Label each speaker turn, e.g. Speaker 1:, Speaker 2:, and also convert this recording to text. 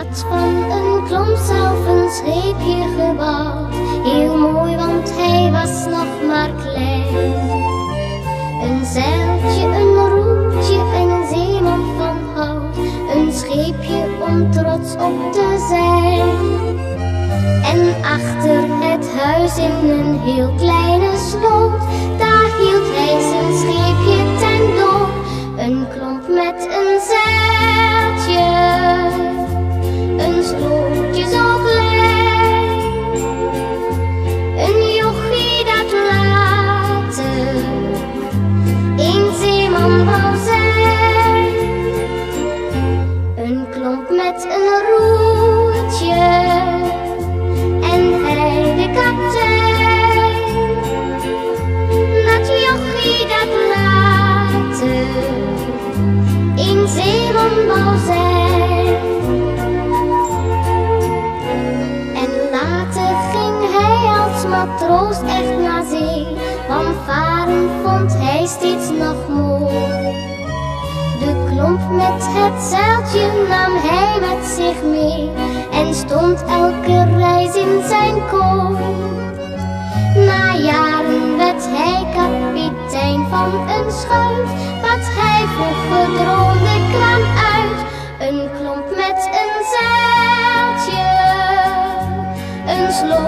Speaker 1: had van een klomp zelf een scheepje gebouwd. Heel mooi, want hij was nog maar klein. Een zeiltje, een roertje en een zeeman van hout. Een scheepje om trots op te zijn. En achter het huis in een heel kleine sloot, daar hield hij zijn scheepje ten doop. Een klomp met een zeiltje, een slootje zo klein. Een jochie dat later een zeeman wou zijn. Een klomp met een roertje en hij de kapitein. Dat jochie dat later een zeeman wou zijn. En later ging hij als matroos echt naar zee, want varen vond hij steeds nog mooi. De klomp met het zeiltje nam hij met zich mee en stond elke reis in zijn kooi. Na jaren werd hij kapitein van een schuit, wat hij vroeger droomde kwam uit. Een klomp met een zeiltje, een sloot